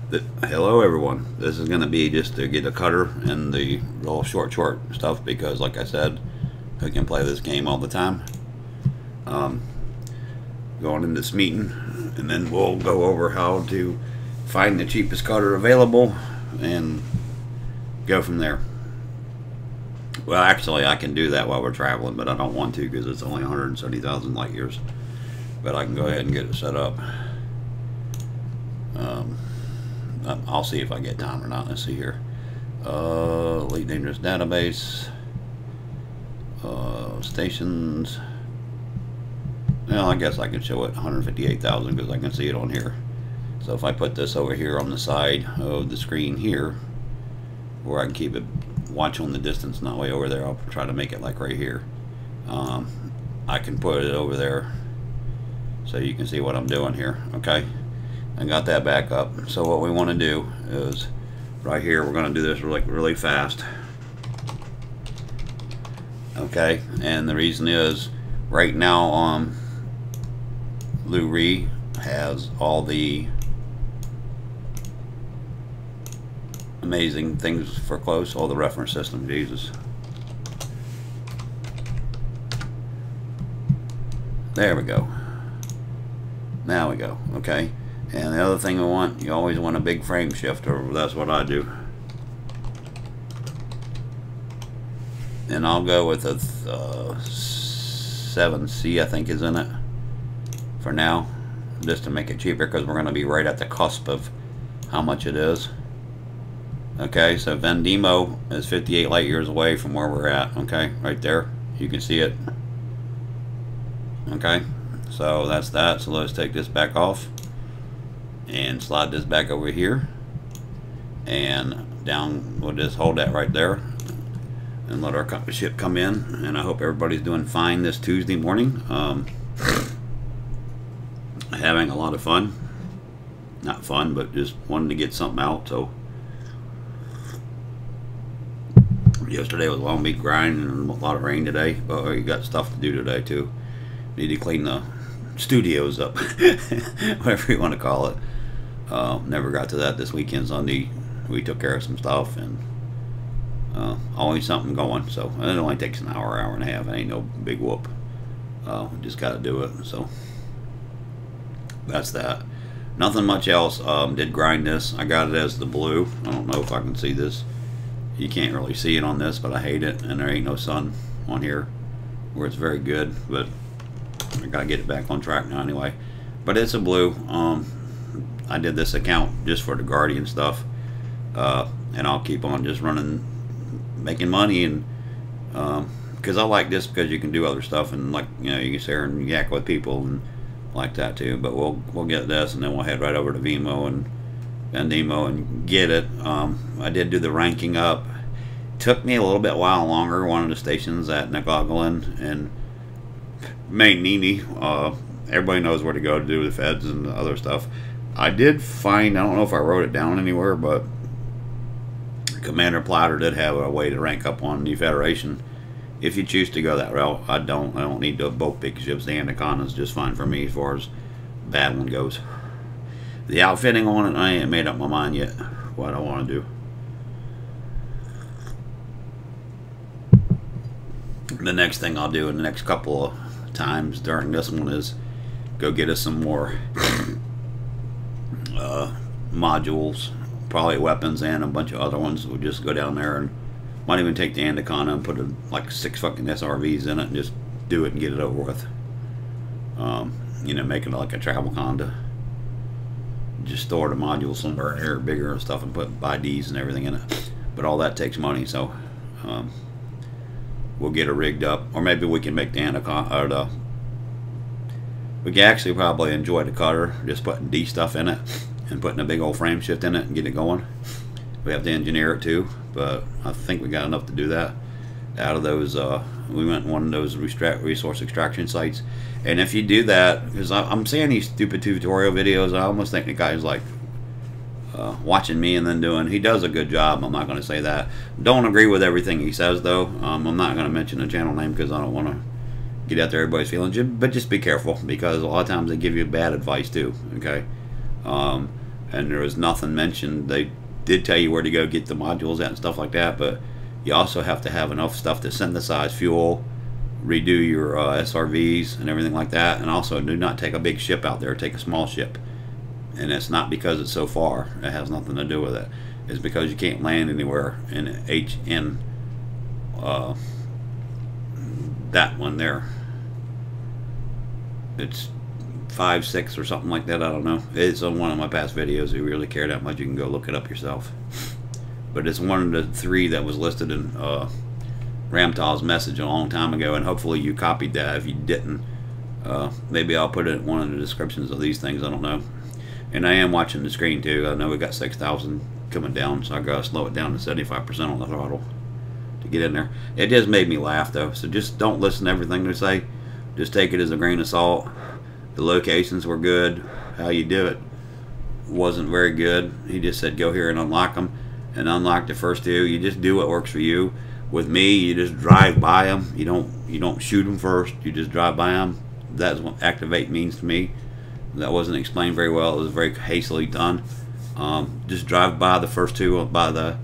Hello everyone. This is going to be just to get a cutter and the real short stuff because like I said, I can play this game all the time. Going into this meeting and then we'll go over how to find the cheapest cutter available and go from there. Well, actually I can do that while we're traveling, but I don't want to because it's only 170,000 light years. But I can go ahead and get it set up. I'll see if I get time or not. Let's see here. Elite Dangerous Database. Stations. Well, I guess I can show it 158,000 because I can see it on here. So if I put this over here on the side of the screen here, where I can keep it watch on the distance, not way over there, I'll try to make it like right here. I can put it over there so you can see what I'm doing here. Okay. I got that back up. So what we want to do is right here, we're going to do this really fast. Okay, and the reason is right now Lou Ree has all the amazing things for close, all the reference system. Jesus. There we go. Now we go. Okay. And the other thing we want, you always want a big frame shifter. That's what I do. And I'll go with a 7C, I think is in it for now, just to make it cheaper because we're going to be right at the cusp of how much it is. Okay, so Vendimo is 58 light years away from where we're at. Okay, right there. You can see it. Okay, so that's that. So let's take this back off and slide this back over here and down. We'll just hold that right there and let our ship come in. And I hope everybody's doing fine this Tuesday morning. Having a lot of fun. Not fun, but just wanting to get something out. So yesterday was a long week grind and a lot of rain today, but we got stuff to do today too. Need to clean the studios up, whatever you want to call it. Never got to that this weekend. Sunday we took care of some stuff and always something going. So it only takes an hour and a half. It ain't no big whoop. Just got to do it. So that's that. Nothing much else. Did grind this. I got it as the blue. I don't know if I can see this. You can't really see it on this, but I hate it. And there ain't no sun on here where it's very good. But I gotta get it back on track now anyway. But it's a blue. I did this account just for the Guardian stuff, and I'll keep on just running, making money, and because I like this because you can do other stuff and like you can sit here and yak with people and like that too. But we'll get this and then we'll head right over to Vimo and Vendimo and get it. I did do the ranking up. Took me a little bit while longer. One of the stations at Nagogolin and Main Nini. Everybody knows where to go to do the feds and the other stuff. I did find, I don't know if I wrote it down anywhere, but Commander Platter did have a way to rank up on the Federation. If you choose to go that route, I don't need to both big ships. The Anaconda is just fine for me as far as bad one goes. The outfitting on it, I ain't made up my mind yet what I want to do. The next thing I'll do in the next couple of times during this one is go get us some more modules, probably weapons and a bunch of other ones. We'll just go down there and might even take the Anaconda and put like 6 fucking SRVs in it and just do it and get it over with. Make it like a travel conda. Just store the modules somewhere here bigger and stuff and buy Ds and everything in it. But all that takes money, so we'll get it rigged up, or maybe we can make the Anaconda. We can actually probably enjoy the cutter just putting D stuff in it and putting a big old frame shift in it and get it going. We have to engineer it too, but I think we got enough to do that. Out of those, we went one of those resource extraction sites, and if you do that, because I'm seeing these stupid tutorial videos, I almost think the guy's like watching me and then doing. He does a good job. I'm not going to say that. Don't agree with everything he says though. I'm not going to mention the channel name because I don't want to get out there everybody's feelings, but just be careful because a lot of times they give you bad advice too. Okay, and there was nothing mentioned. They did tell you where to go get the modules at and stuff like that, but you also have to have enough stuff to synthesize fuel, redo your SRVs and everything like that, and also do not take a big ship out there, take a small ship. And it's not because it's so far, it has nothing to do with it. It's because you can't land anywhere in HN, that one there. It's 5, 6 or something like that, I don't know. It's on one of my past videos. If you really care that much, you can go look it up yourself. But it's one of the 3 that was listed in Ramtal's message a long time ago, and hopefully you copied that. If you didn't, maybe I'll put it in one of the descriptions of these things, I don't know. And I am watching the screen too. I know we got 6,000 coming down, so I gotta slow it down to 75% on the throttle to get in there. It just made me laugh though, so just don't listen to everything they say. Just take it as a grain of salt. The locations were good. How you do it wasn't very good. He just said go here and unlock them, and unlock the first 2. You just do what works for you. With me, you just drive by them. You don't shoot them first. You just drive by them. That's what activate means to me. That wasn't explained very well. It was very hastily done. Just drive by the first 2 by the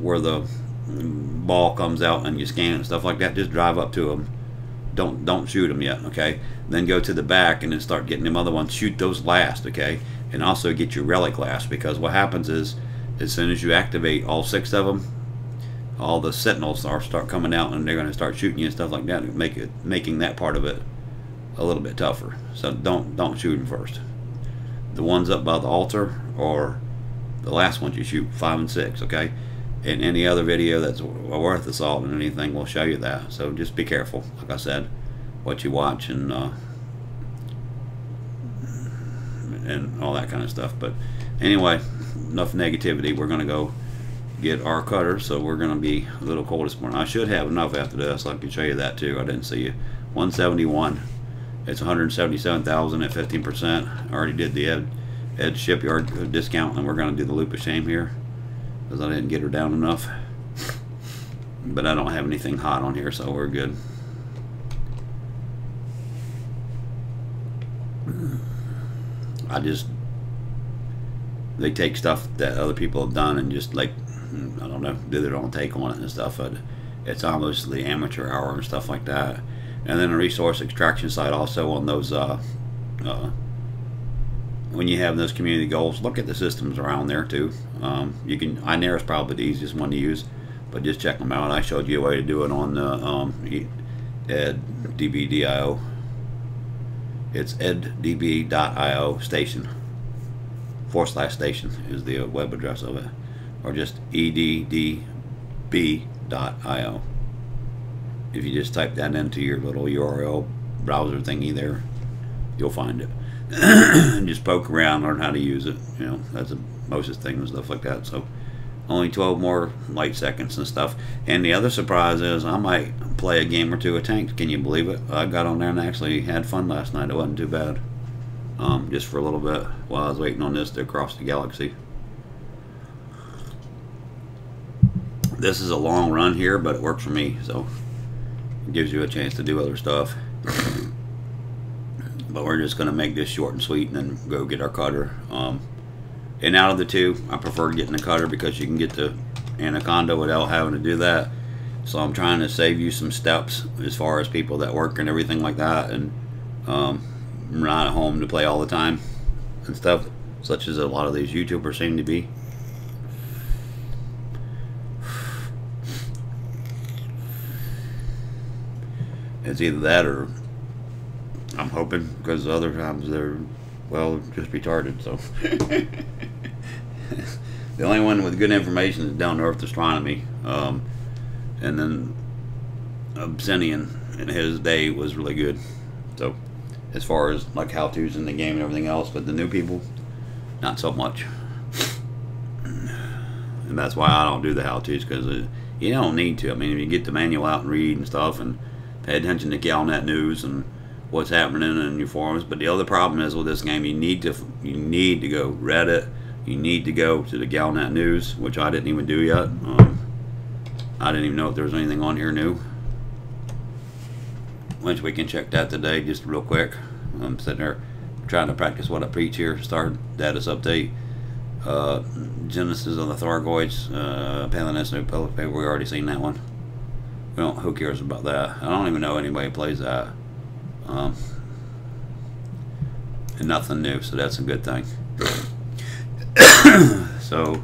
where the ball comes out and you scan it and stuff like that. Just drive up to them. Don't shoot them yet, okay? Then go to the back and then start getting them other ones. Shoot those last, okay? And also get your relic last, because what happens is as soon as you activate all 6 of them, all the sentinels start coming out, and they're going to start shooting you and stuff like that, and making that part of it a little bit tougher. So don't shoot them first. The ones up by the altar or the last ones you shoot, 5 and 6, okay? In any other video that's worth the salt and anything will show you that. So just be careful, like I said, what you watch and all that kind of stuff. But anyway, enough negativity. We're gonna go get our cutter, so we're gonna be a little cold this morning. I should have enough after this. I can show you that too. I didn't see you. 171. It's 177,000 at 15%. I already did the Ed Shipyard discount, and we're gonna do the loop of shame here, because I didn't get her down enough. But I don't have anything hot on here, so we're good. They take stuff that other people have done and just, like, I don't know, do their own take on it and stuff. But it's almost the amateur hour and stuff like that. And then a resource extraction site also on those when you have those community goals, look at the systems around there too. You can, iNair is probably the easiest one to use, but just check them out. I showed you a way to do it on the eddb.io. It's eddb.io station /station is the web address of it, or just eddb.io. If you just type that into your little URL browser thingy there, you'll find it. And just poke around, learn how to use it. You know, that's the mostest thing and stuff like that. So only 12 more light seconds and stuff. And the other surprise is I might play a game or 2 of tanks. Can you believe it? I got on there and actually had fun last night. It wasn't too bad. Just for a little bit while I was waiting on this to cross the galaxy. This is a long run here, but it works for me, so it gives you a chance to do other stuff. But we're just going to make this short and sweet and then go get our cutter. And out of the 2, I prefer getting the cutter because you can get the Anaconda without having to do that. So I'm trying to save you some steps as far as people that work and everything like that, and not at home to play all the time and stuff, such as a lot of these YouTubers seem to be. It's either that or I'm hoping, because other times they're, well, just retarded. So the only one with good information is Down to Earth Astronomy, and then Obsidian in his day was really good. So as far as like how-tos in the game and everything else, but the new people, not so much. And that's why I don't do the how-tos, because you don't need to. I mean, if you get the manual out and read and stuff and pay attention to Galnet news and what's happening in your forums. But the other problem is with this game, you need to go Reddit, you need to go to the Galnet news, which I didn't even do yet. I didn't even know if there was anything on here new, which we can check that today just real quick. I'm sitting there trying to practice what I preach here. Start status update. Genesis of the Thargoids. Paliness New Public Paper. We already seen that one. We don't. Who cares about that? I don't even know anybody plays that. And nothing new, so that's a good thing. So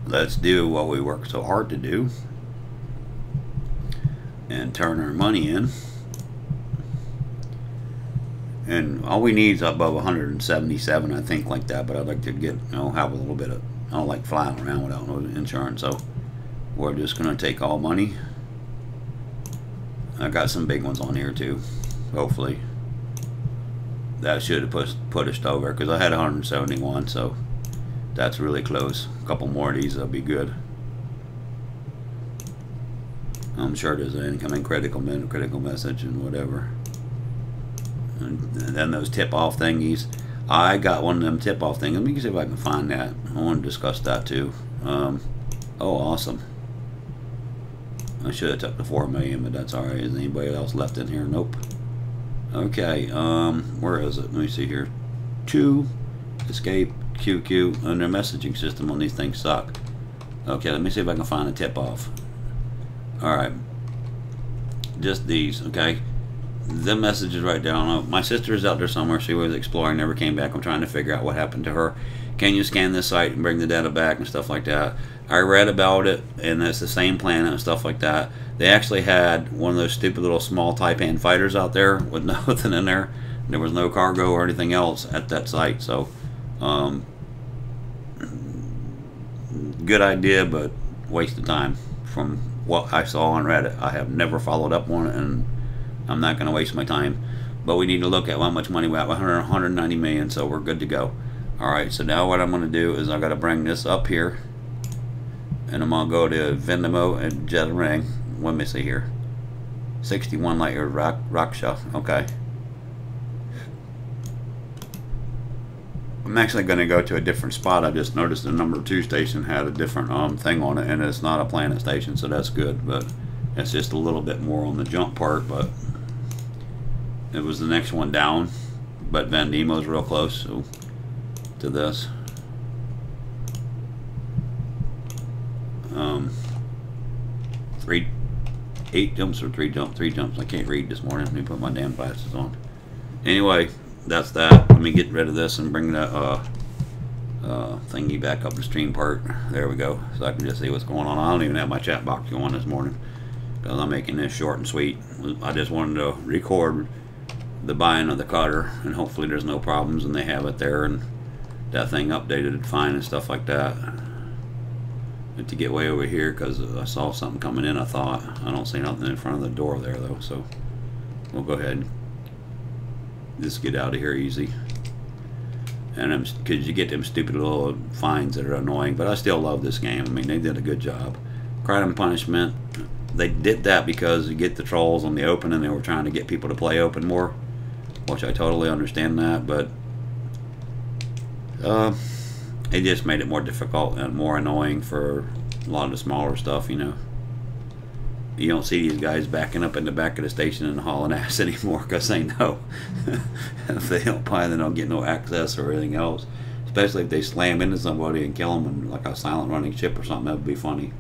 let's do what we work so hard to do and turn our money in. And all we need is above 177, I think, like that. But I'd like to get, have a little bit of, I don't like flying around without no insurance. So we're just going to take all money. I got some big ones on here too, hopefully. That should have pushed over, because I had 171, so that's really close. A couple more of these will be good. I'm sure there's an incoming critical message and whatever. And then those tip-off thingies. I got one of them tip-off things. Let me see if I can find that. I want to discuss that too. Oh, awesome. I should have took the 4 million, but that's alright. Is anybody else left in here? Nope. Okay, where is it? Let me see here. 2, escape, QQ, and their messaging system on these things suck. Okay, let me see if I can find a tip-off. Alright. Just these, okay? The messages right down. My sister is out there somewhere. She was exploring, never came back. I'm trying to figure out what happened to her. Can you scan this site and bring the data back and stuff like that? I read about it, and it's the same planet and stuff like that. They actually had one of those stupid little small Taipan fighters out there with nothing in there. There was no cargo or anything else at that site. So, good idea, but waste of time. From what I saw on Reddit, I have never followed up on it, and I'm not going to waste my time. But we need to look at how much money we have. 190 million, so we're good to go. Alright, so now what I'm going to do is I've got to bring this up here. And I'm going to go to Venmo and Jet Ring. Let me see here. 61 light year Raksha. Okay. I'm actually going to go to a different spot. I just noticed the number 2 station had a different thing on it. And it's not a planet station, so that's good. But it's just a little bit more on the jump part. But it was the next one down. But Van Diemo's real close to this. 8 jumps or 3 jumps? 3 jumps. I can't read this morning. Let me put my damn glasses on. Anyway, that's that. Let me get rid of this and bring that thingy back up the stream part. There we go. So I can just see what's going on. I don't even have my chat box going this morning because I'm making this short and sweet. I just wanted to record the buying of the cutter, and hopefully there's no problems and they have it there and that thing updated fine and stuff like that. To get way over here because I saw something coming in. I thought I don't see nothing in front of the door there though, so we'll go ahead and just get out of here easy. And because you get them stupid little fines that are annoying, but I still love this game. I mean, they did a good job. Crime and Punishment, they did that because you get the trolls on the open and they were trying to get people to play open more, which I totally understand that, but it just made it more difficult and more annoying for a lot of the smaller stuff, You don't see these guys backing up in the back of the station and hauling ass anymore because they know if they don't buy, they don't get no access or anything else. Especially if they slam into somebody and kill them in like a silent running ship or something, that would be funny.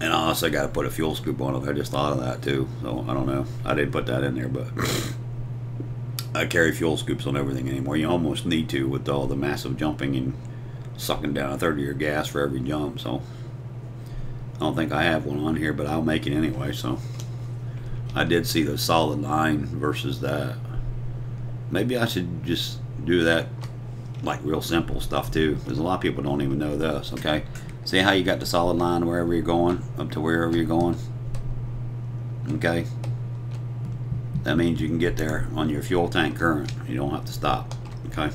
And I also got to put a fuel scoop on it. I just thought of that too, so I don't know. I didn't put that in there, but I carry fuel scoops on everything anymore. You almost need to with all the massive jumping and sucking down a third of your gas for every jump. So I don't think I have one on here, but I'll make it anyway. So I did see the solid line versus that. Maybe I should just do that like real simple stuff too, because a lot of people don't even know this. Okay, see how you got the solid line wherever you're going, up to wherever you're going. Okay, that means you can get there on your fuel tank current. You don't have to stop. Okay,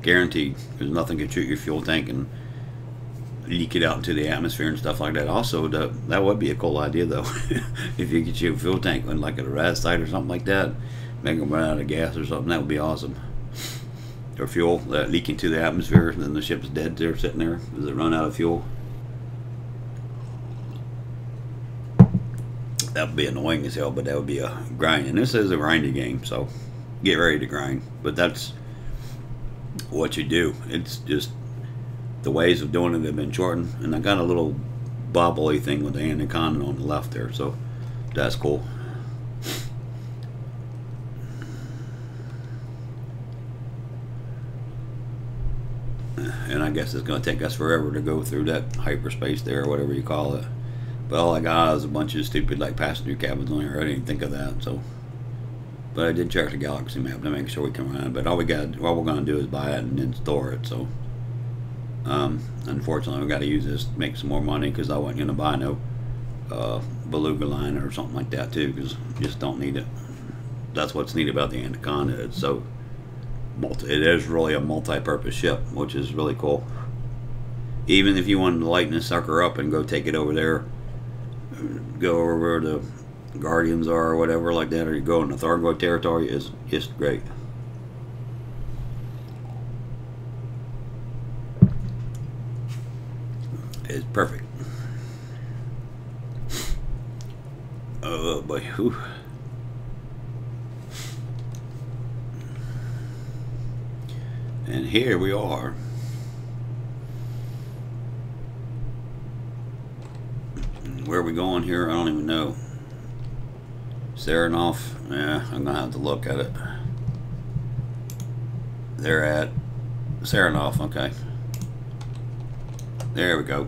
guaranteed, because nothing can shoot your fuel tank and leak it out into the atmosphere and stuff like that. Also, that would be a cool idea though. If you could shoot a fuel tank on like at a rad site or something like that, make them run out of gas or something, that would be awesome. Or fuel that leaking to the atmosphere, and then the ship's dead there, sitting there. Does it run out of fuel? That would be annoying as hell, but that would be a grind. And this is a grinding game, so get ready to grind. But that's what you do. It's just the ways of doing it have been shortened. And I got a little bobbly thing with the anaconda on the left there, so that's cool. And I guess it's going to take us forever to go through that hyperspace there, or whatever you call it. But all I got is a bunch of stupid like passenger cabins on here. I didn't think of that. So, but I did check the galaxy map to make sure we can run. But all we're going to do is buy it and then store it. So, unfortunately, we got to use this to make some more money, because I wasn't going to buy no beluga liner or something like that too, because just don't need it. That's what's neat about the Anaconda. It's so it is really a multi-purpose ship, which is really cool. Even if you wanted to lighten this sucker up and go take it over there, go over where the Guardians are or whatever like that, or you go in the Thargoid territory, is just great. It's perfect. Oh boy. Whew. And here we are. Where are we going here? I don't even know. Serenoff? Yeah, I'm gonna have to look at it. They're at Serenoff, okay. There we go.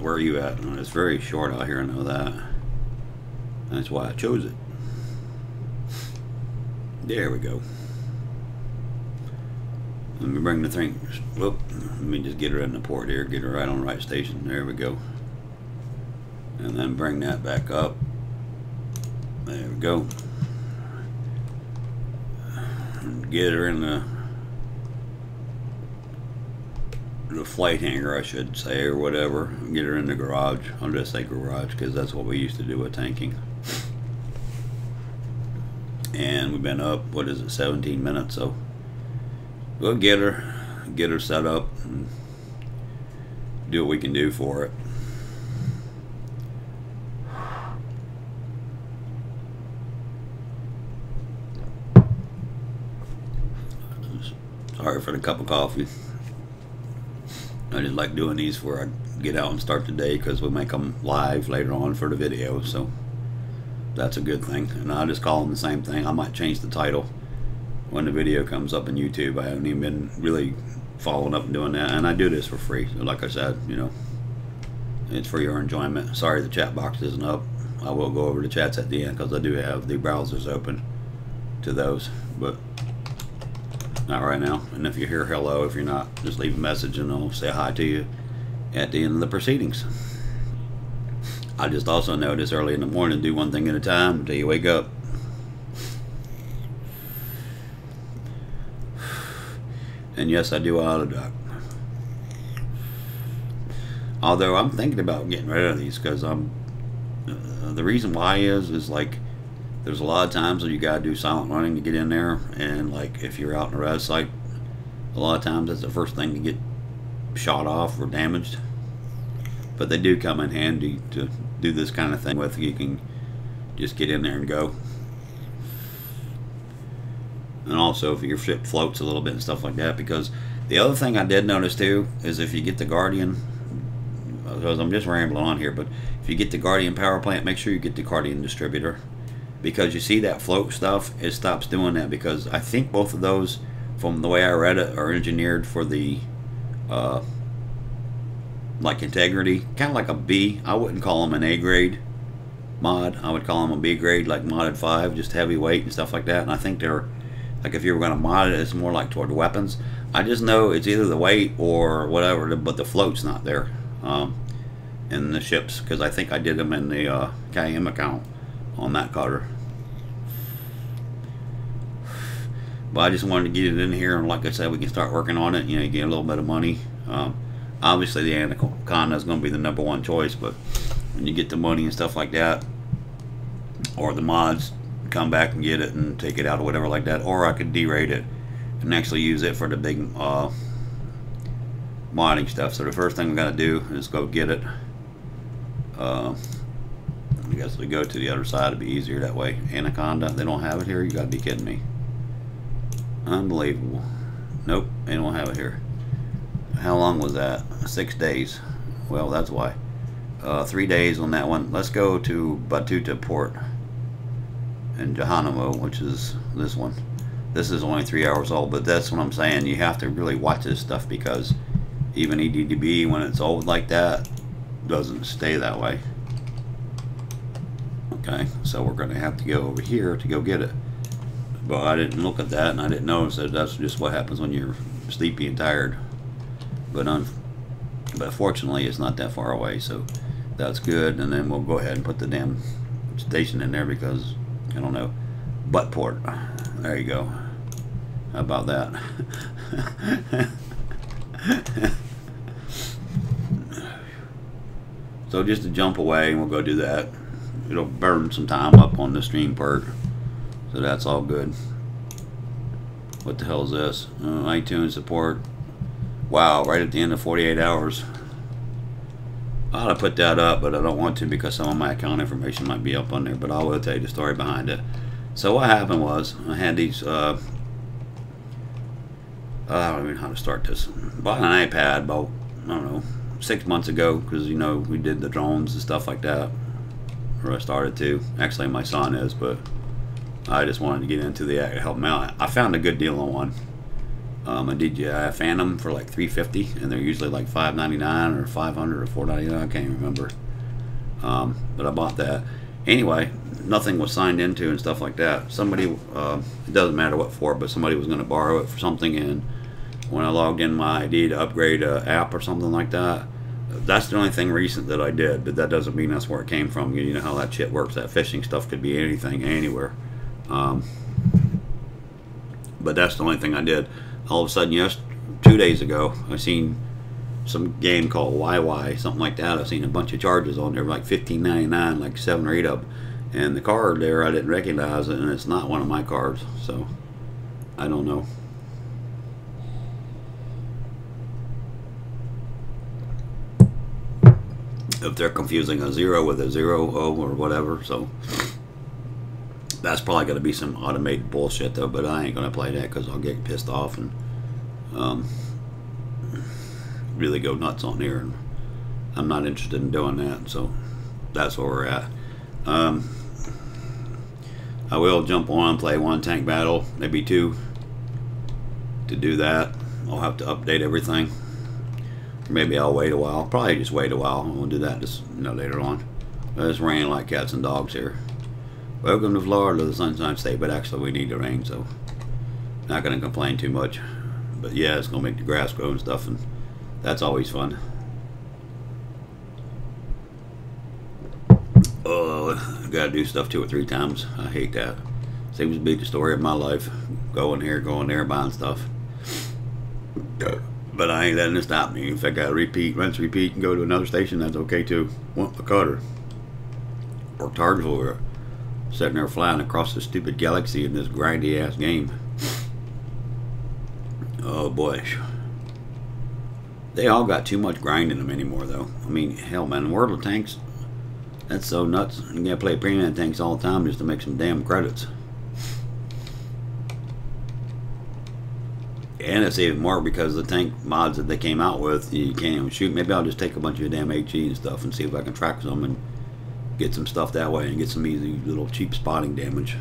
Where are you at? It's very short out here, I know that. That's why I chose it. There we go. Let me bring the thing. Whoop. Let me just get her in the port here. Get her right on the right station. There we go. And then bring that back up. There we go. Get her in the flight hangar, I should say, or whatever. Get her in the garage. I'll just say garage, because that's what we used to do with tanking. And we've been up, what is it, 17 minutes, so we'll get her set up and do what we can do for it. Sorry for the cup of coffee. I just like doing these where I get out and start the day, because we make them live later on for the video, so that's a good thing. And I just call them the same thing. I might change the title when the video comes up in YouTube. I haven't even been really following up and doing that, and I do this for free. So like I said, you know, it's for your enjoyment. Sorry the chat box isn't up. I will go over the chats at the end, because I do have the browsers open to those, but not right now. And if you hear hello, if you're not, just leave a message and I'll say hi to you at the end of the proceedings. I just also notice early in the morning, do one thing at a time until you wake up. And yes, I do auto duck. Although I'm thinking about getting rid of these, because the reason why is like, there's a lot of times when you gotta do silent running to get in there, and like if you're out in a res site, a lot of times that's the first thing to get shot off or damaged. But they do come in handy to do this kind of thing with. You can just get in there and go. And also if your ship floats a little bit and stuff like that, because the other thing I did notice too is if you get the Guardian, because I'm just rambling on here, but if you get the Guardian power plant, make sure you get the Guardian distributor, because you see that float stuff, it stops doing that, because I think both of those, from the way I read it, are engineered for the like integrity, kind of like a B. I wouldn't call them an A grade mod. I would call them a B grade, like modded 5, just heavyweight and stuff like that. And I think they're like, if you were going to mod it, it's more like toward weapons. I just know it's either the weight or whatever, but the float's not there in the ships, because I think I did them in the KM account on that cutter. But I just wanted to get it in here, and like I said, we can start working on it. You know, you get a little bit of money. Obviously the Anaconda is going to be the #1 choice, but when you get the money and stuff like that, or the mods, come back and get it and take it out or whatever like that, or I could derate it and actually use it for the big modding stuff. So the first thing we got to do is go get it. We guess we go to the other side, it'd be easier that way. Anaconda, they don't have it here? You gotta be kidding me. Unbelievable. Nope, they don't have it here. How long was that? 6 days. Well, that's why. 3 days on that one. Let's go to Batuta Port in Geronimo, which is this one. This is only 3 hours old, but that's what I'm saying. You have to really watch this stuff, because even EDDB, when it's old like that, doesn't stay that way. Okay, so we're going to have to go over here to go get it. But I didn't look at that, and I didn't notice that that's just what happens when you're sleepy and tired. But fortunately, it's not that far away, so that's good. And then we'll go ahead and put the damn station in there, because, I don't know, Buttport. There you go. How about that? So just to jump away, and we'll go do that. It'll burn some time up on the stream part, so that's all good. What the hell is this? iTunes support. Wow, right at the end of 48 hours. I ought to put that up, but I don't want to, because some of my account information might be up on there, but I will tell you the story behind it. So what happened was, I had these, I don't even know how to start this. Bought an iPad about, I don't know, 6 months ago, because, you know, we did the drones and stuff like that. Or I started to. Actually, my son is, but I just wanted to get into the act to help him out. I found a good deal on one. A DJI Phantom for like $350, and they're usually like $5.99 or $500 or $4.99. I can't remember. But I bought that. Anyway, nothing was signed into and stuff like that. Somebody, it doesn't matter what for, but somebody was going to borrow it for something, and when I logged in my ID to upgrade an app or something like that, that's the only thing recent that I did, but that doesn't mean that's where it came from. You know how that shit works. That phishing stuff could be anything, anywhere. But that's the only thing I did. All of a sudden, 2 days ago, I seen some game called YY, something like that. I seen a bunch of charges on there, like $15.99, like 7 or 8 of them. And the card there, I didn't recognize it, and it's not one of my cards, so I don't know. If they're confusing a 0 with a 0, O, or whatever, so that's probably going to be some automated bullshit, though, but I ain't going to play that, because I'll get pissed off and really go nuts on here, and I'm not interested in doing that, so that's where we're at. I will jump on and play one tank battle, maybe 2. To do that, I'll have to update everything. Maybe I'll wait a while. Probably just wait a while. We'll do that just later on. It's raining like cats and dogs here. Welcome to Florida, the Sunshine State, but actually we need the rain, so not going to complain too much. But yeah, it's going to make the grass grow and stuff, and that's always fun. Oh, got to do stuff 2 or 3 times. I hate that. Seems to be the story of my life. Going here, going there, buying stuff. But I ain't letting it stop me. If I got to repeat, rinse, repeat, and go to another station, that's okay too. Want a cutter. Worked hard for it. Sitting there flying across the stupid galaxy in this grindy ass game. Oh boy. They all got too much grind in them anymore, though. I mean, hell, man, World of Tanks, that's so nuts. You gotta play premium tanks all the time just to make some damn credits. And it's even more because the tank mods that they came out with, you can't even shoot. Maybe I'll just take a bunch of damn HE and stuff and see if I can track some and get some stuff that way and get some easy little cheap spotting damage.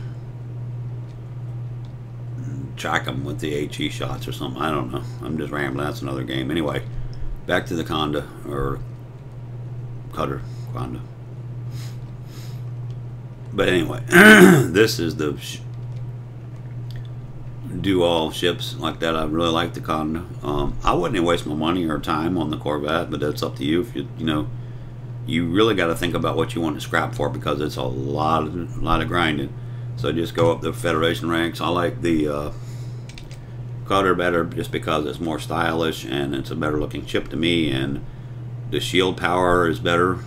Track them with the HE shots or something. I don't know. I'm just rambling. That's another game. Anyway, back to the Conda, or Cutter, Conda. But anyway, this is the do all ships like that. I really like the Conda. I wouldn't even waste my money or time on the Corvette, but that's up to you. If you know, you really got to think about what you want to scrap for, because it's a lot of grinding. So just go up the Federation ranks. I like the Cutter better just because it's more stylish and it's a better looking ship to me, and the shield power is better.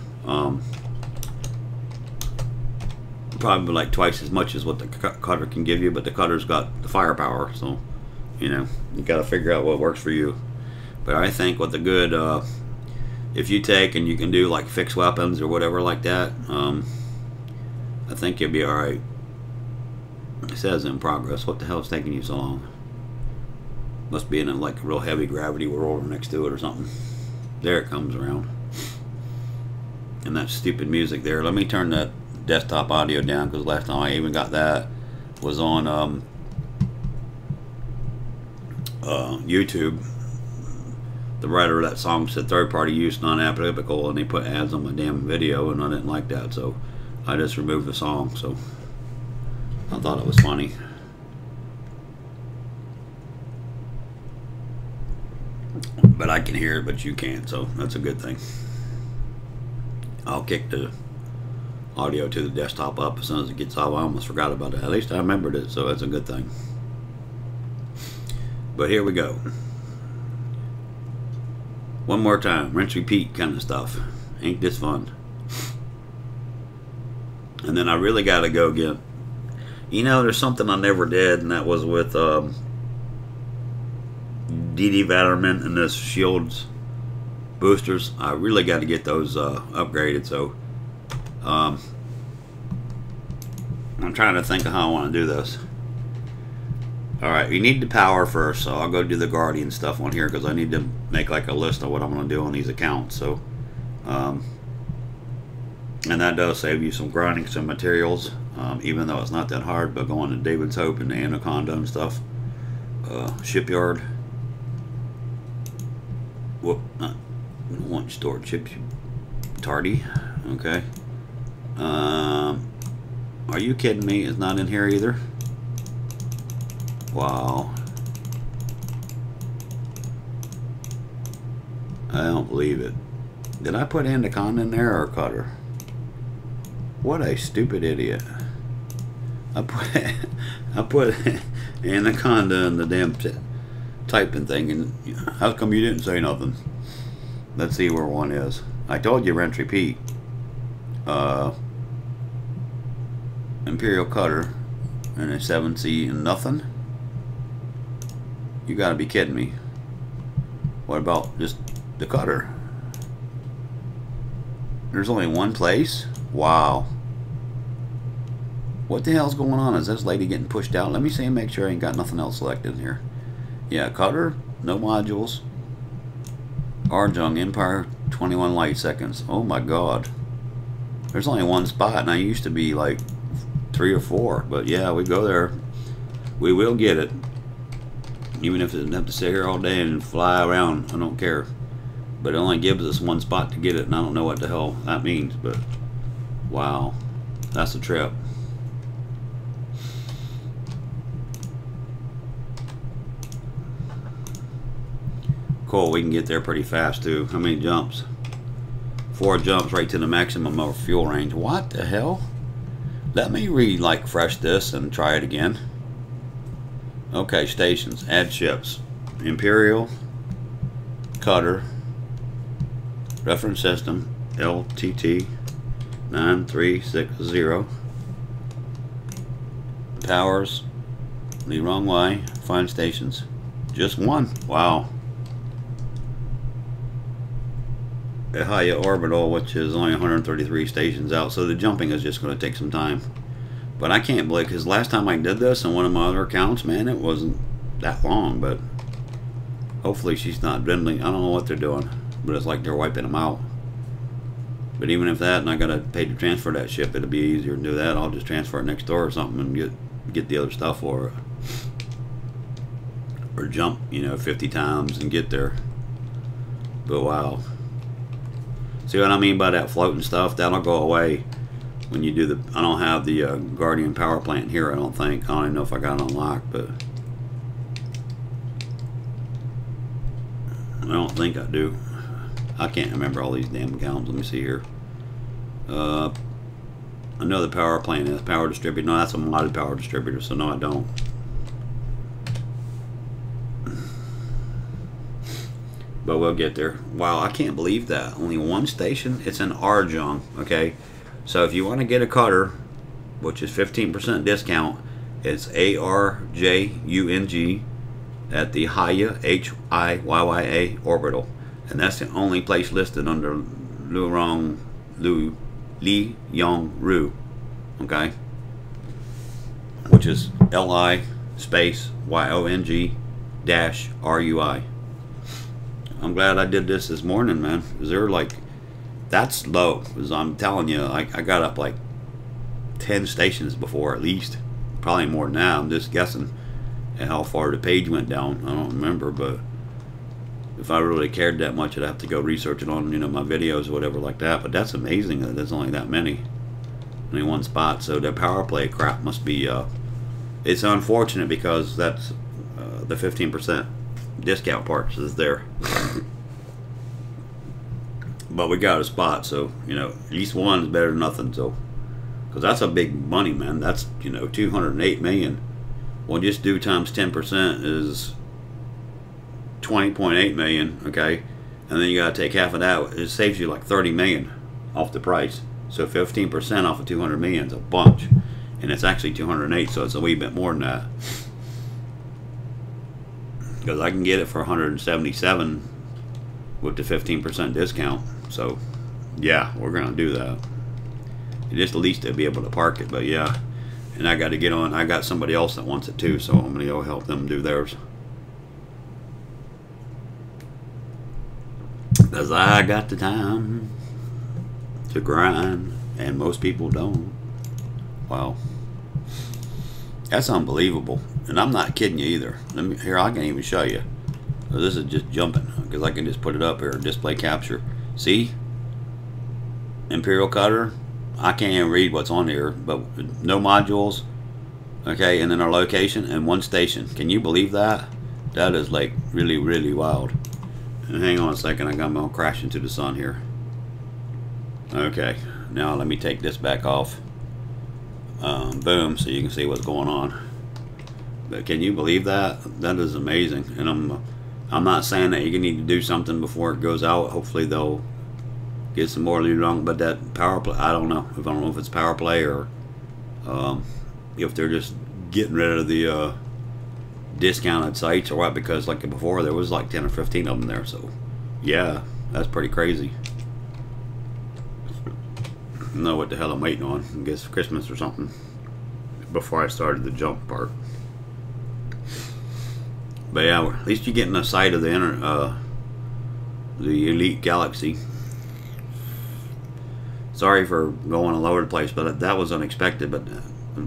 Probably like twice as much as what the Cutter can give you, but the Cutter's got the firepower, so you know, you got to figure out what works for you. But I think with the good, if you take and you can do like fixed weapons or whatever like that, I think you'll be alright. It says in progress. What the hell is taking you so long? Must be in a, like a real heavy gravity world next to it or something. There it comes around. And that stupid music there. Let me turn that desktop audio down, because last time I even got that was on YouTube. The writer of that song said third-party use non-applicable, and they put ads on my damn video, and I didn't like that, so I just removed the song. So I thought it was funny. But I can hear it, but you can't, so that's a good thing. I'll kick the audio to the desktop up as soon as it gets off. I almost forgot about it. At least I remembered it, so that's a good thing. But here we go. One more time, rinse, repeat kind of stuff. Ain't this fun? And then I really got to go get, you know, there's something I never did, and that was with DD Vatterman and this Shields boosters. I really got to get those upgraded, so I'm trying to think of how I want to do this. Alright, you need the power first, so I'll go do the Guardian stuff on here, because I need to make like a list of what I'm going to do on these accounts. So and that does save you some grinding, some materials, even though it's not that hard. But going to David's Hope and the Anaconda and stuff, Shipyard. Whoop, I don't want stored chips. Tardy. Okay. Are you kidding me? It's not in here either. Wow. I don't believe it. Did I put Anaconda in there or Cutter? What a stupid idiot. I put Anaconda in the damn typing thing, and how come you didn't say nothing? Let's see where one is. I told you rinse repeat. Imperial Cutter and a 7C and nothing? You gotta be kidding me. What about just the Cutter? There's only one place? Wow. What the hell's going on? Is this lady getting pushed out? Let me see and make sure I ain't got nothing else selected in here. Yeah, Cutter, no modules. Arjung, Empire, 21 light seconds. Oh my god. There's only one spot, and I used to be like 3 or 4. But yeah, we go there. We will get it. Even if it doesn't have to sit here all day and fly around, I don't care. But it only gives us one spot to get it, and I don't know what the hell that means, but wow, that's a trip. Cool, we can get there pretty fast too. How many jumps? 4 jumps right to the maximum of fuel range. What the hell? Let me refresh this and try it again. Okay, stations, add ships. Imperial, Cutter, reference system, LTT 9360. Powers, the wrong way. Find stations. Just one. Wow. Haya Orbital, which is only 133 stations out, so the jumping is just going to take some time. But I can't believe, because last time I did this on one of my other accounts, man, it wasn't that long. But hopefully she's not dwindling. I don't know what they're doing, but it's like they're wiping them out. But even if that, and I gotta pay to transfer that ship, it'll be easier to do that. I'll just transfer it next door or something and get the other stuff for it, or jump, you know, 50 times and get there. But wow, see what I mean by that floating stuff? That'll go away when you do the. I don't have the Guardian power plant here. I don't think. I don't even know if I got it unlocked, but I don't think I do. I can't remember all these damn accounts. Let me see here. I know the power plant is power distributor. No, that's a modded power distributor, so no, I don't. But we'll get there. Wow, I can't believe that. Only one station. It's an Arjung, okay? So if you want to get a Cutter, which is 15% discount, it's ARJUNG at the Haya, HIYYA orbital. And that's the only place listed under Li Yong Ru. okay, which is LI space YONG dash RUI. I'm glad I did this morning, man, because they're like, that's low, because I'm telling you, I got up like 10 stations before, at least, probably more than that. I'm just guessing at how far the page went down. I don't remember, but if I really cared that much, I'd have to go research it on, you know, my videos or whatever like that. But that's amazing that there's only that many in one spot. So the power play crap must be, it's unfortunate because that's the 15% discount part is there. But we got a spot, so, you know, at least one is better than nothing. So, because that's a big money, man. That's, you know, 208 million. Well, just do times 10% is 20.8 million, okay, and then you got to take half of that. It saves you like 30 million off the price. So 15% off of 200 million is a bunch, and it's actually 208, so it's a wee bit more than that, because I can get it for 177 with the 15% discount. So yeah, we're gonna do that. Just at least to be able to park it. But yeah, and I got to get on. I got somebody else that wants it too, so I'm gonna go help them do theirs. Because I got the time to grind, and most people don't. Wow. That's unbelievable. And I'm not kidding you either. Here, I can even show you. So this is just jumping, because I can just put it up here, display capture. See? Imperial cutter. I can't even read what's on here, but no modules. Okay, and then our location and one station. Can you believe that? That is like really, really wild. And hang on a second, I'm gonna crash into the sun here. Okay, now let me take this back off. Boom, so you can see what's going on. But can you believe that? That is amazing. And I'm not saying that you need to do something before it goes out. Hopefully they'll get some more lead on. But that power play, I don't know. If I don't know if it's power play or if they're just getting rid of the discounted sites or what, because like before there was like 10 or 15 of them there. So yeah, that's pretty crazy. I don't know what the hell I'm waiting on. I guess Christmas or something before I started the jump part. But yeah, at least you're getting a sight of the Elite Galaxy. Sorry for going all over the place, but that was unexpected. But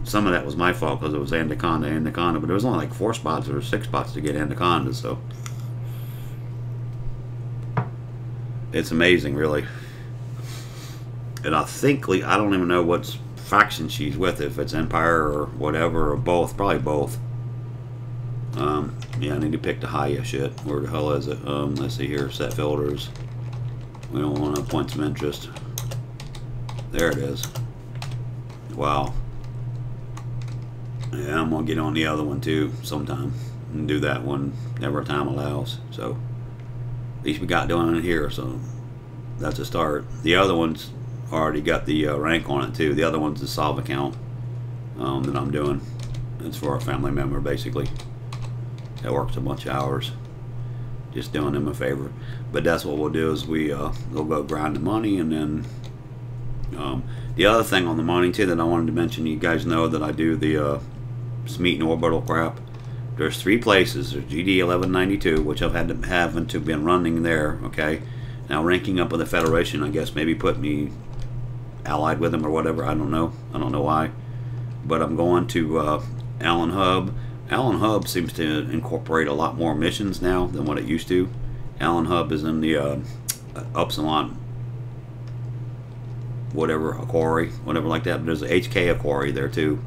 some of that was my fault because it was Anaconda, but there was only like 4 spots or 6 spots to get Anaconda, so it's amazing, really. And I think, I don't even know what faction she's with, if it's Empire or whatever, or both, probably both. Yeah, I need to pick the Haya shit. Where the hell is it? Let's see here, set filters. We don't want to points of interest. There it is. Wow. Yeah, I'm gonna get on the other one too sometime and do that one whenever time allows. So at least we got doing it here, so that's a start. The other one's already got the rank on it too. The other one's the Salve account that I'm doing. It's for a family member basically that works a bunch of hours. Just doing them a favor. But that's what we'll do, is we'll go grind the money. And then the other thing on the money too that I wanted to mention, you guys know that I do the Smeat and orbital crap. There's 3 places. There's GD 1192, which I've had to haven't been running there. Okay, now ranking up with the Federation, I guess maybe put me allied with them or whatever. I don't know why. But I'm going to Allen Hub. Allen Hub seems to incorporate a lot more missions now than what it used to. Allen Hub is in the Upsilon whatever, a quarry, whatever like that. But there's a HK quarry there too.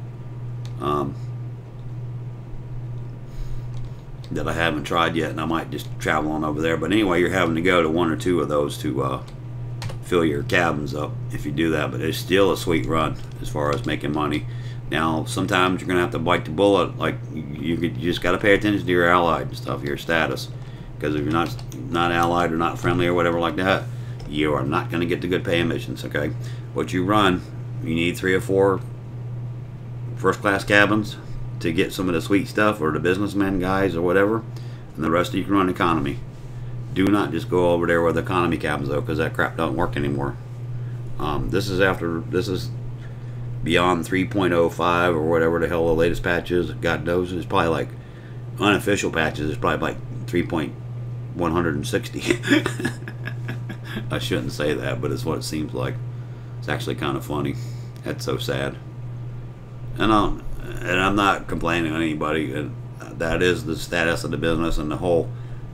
That I haven't tried yet, and I might just travel on over there. But anyway, you're having to go to 1 or 2 of those to fill your cabins up if you do that. But it's still a sweet run as far as making money. Now, sometimes you're gonna have to bite the bullet. Like you just got to pay attention to your allied and stuff, your status, because if you're not allied or not friendly or whatever like that, you are not gonna get the good paying missions. Okay, what you run, you need 3 or 4 first-class cabins to get some of the sweet stuff, or the businessmen guys or whatever, and the rest of you can run economy. Do not just go over there with economy cabins though, because that crap don't work anymore. This is beyond 3.05 or whatever the hell the latest patch is. God knows. It's probably like unofficial patches. It's probably like 3.160. I shouldn't say that, but it's what it seems like. It's actually kind of funny. That's so sad. And I'm not complaining on anybody. And that is the status of the business, and the whole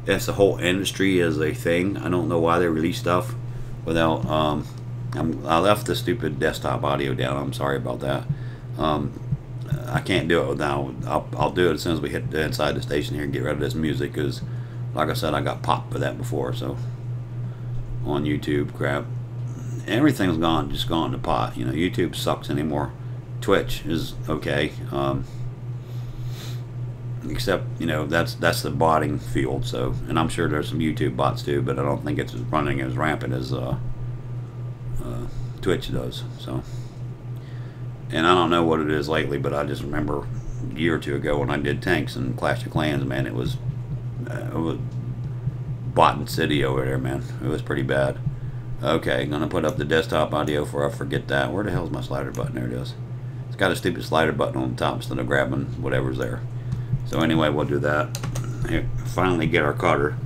industry is a thing. I don't know why they release stuff without. I left the stupid desktop audio down. I'm sorry about that. I can't do it now. I'll do it as soon as we hit inside the station here and get rid of this music, because, like I said, I got popped for that before. So on YouTube, crap, everything's just gone to pot. You know, YouTube sucks anymore. Twitch is okay, except, you know, that's the botting field. So, and I'm sure there's some YouTube bots too, but I don't think it's running as rampant as Twitch does. So, and I don't know what it is lately, but I just remember a year or two ago when I did tanks and Clash of Clans, man, it was botting city over there, man. It was pretty bad. Okay, gonna put up the desktop audio before I forget that. Where the hell's my slider button? There it is. It's got a stupid slider button on the top instead of grabbing whatever's there. So anyway, we'll do that. Here, finally get our cutter.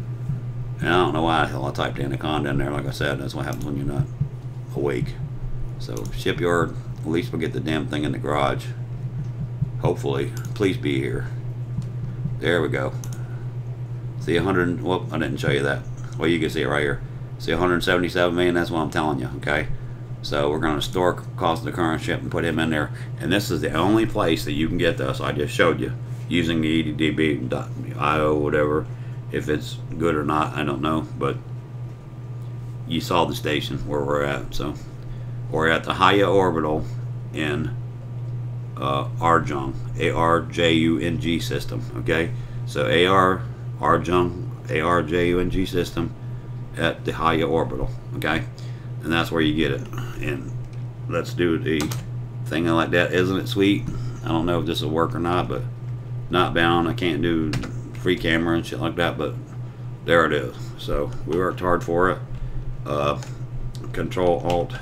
And I don't know why the hell I typed Anaconda in there. Like I said, that's what happens when you're not awake. So shipyard, at least we'll get the damn thing in the garage. Hopefully. Please be here. There we go. See 100, whoop, I didn't show you that. Well, you can see it right here. See 177 million, that's what I'm telling you, okay? So we're going to store cost of the current ship and put him in there. And this is the only place that you can get this. I just showed you. Using the EDDB.io, whatever. If it's good or not, I don't know. But you saw the station where we're at. So we're at the Haya Orbital in Arjung. ARJUNG system, okay? So ARJUNG system at the Haya Orbital, okay? And that's where you get it. And let's do the thing like that. Isn't it sweet? I don't know if this will work or not, but not bound. I can't do free camera and shit like that, but there it is. So we worked hard for it. Control Alt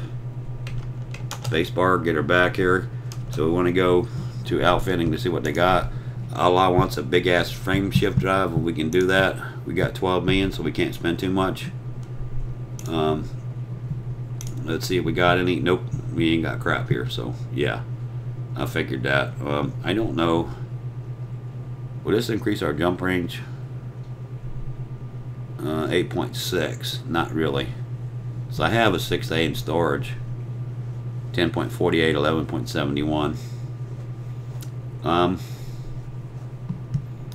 spacebar, get her back here. So we want to go to outfitting to see what they got. All I want's a big ass frame shift drive, and we can do that. We got 12 million, so we can't spend too much. Let's see if we got any. Nope, we ain't got crap here. So yeah, I figured that. I don't know. Will this increase our jump range? 8.6. Not really. So I have a 6A in storage. 10.48, 11.71.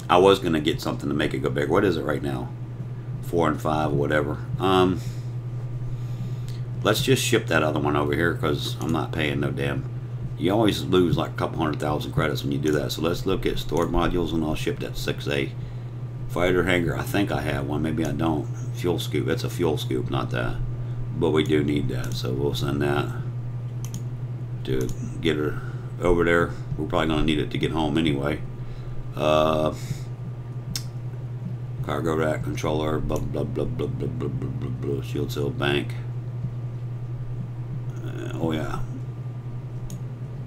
I was gonna get something to make it go bigger. What is it right now? 4 and 5 or whatever. Let's just ship that other one over here, because I'm not paying no damn. You always lose like a couple 100,000 credits when you do that. So let's look at stored modules, and I'll ship that 6A fighter hangar. I think I have one, maybe I don't. Fuel scoop. It's a fuel scoop, not that. But we do need that, so we'll send that to get her over there. We're probably gonna need it to get home anyway. Cargo rack controller, blah blah blah blah blah blah blah blah, blah. Shield cell bank. Oh yeah.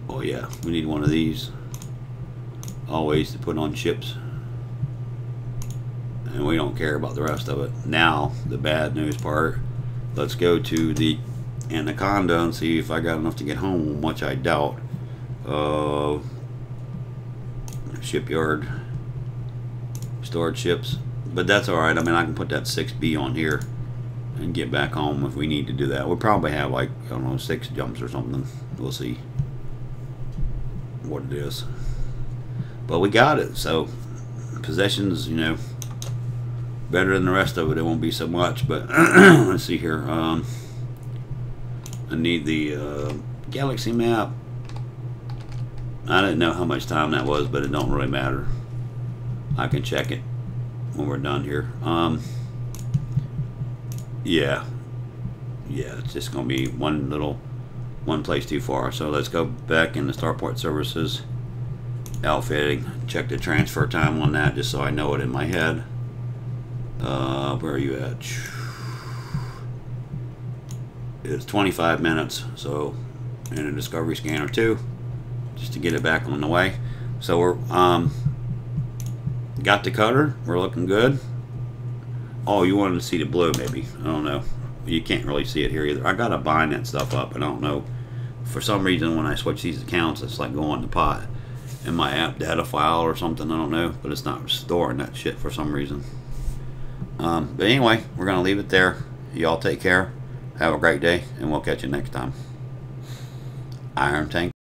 Oh yeah, we need one of these always to put on ships, and we don't care about the rest of it. Now the bad news part. Let's go to the Anaconda and see if I got enough to get home, which I doubt. Shipyard, stored ships, but that's all right. I mean, I can put that 6B on here and get back home if we need to do that. We'll probably have like, I don't know, 6 jumps or something. We'll see what it is, but we got it. So possessions, you know, better than the rest of it. It won't be so much, but let's see here. I need the galaxy map. I didn't know how much time that was, but it don't really matter. I can check it when we're done here. Yeah, it's just gonna be one place too far. So let's go back into Starport Services, outfitting, check the transfer time on that, just so I know it in my head. Where are you at? It's 25 minutes, so and a discovery scanner too, just to get it back on the way. So we're got the cutter. We're looking good. Oh, you wanted to see the blue maybe. I don't know. You can't really see it here either. I gotta bind that stuff up. I don't know. For some reason, when I switch these accounts, it's like going to pot in my app data file or something. I don't know, but it's not storing that shit for some reason. But anyway, we're gonna leave it there. Y'all take care. Have a great day, and we'll catch you next time. Iron Tank.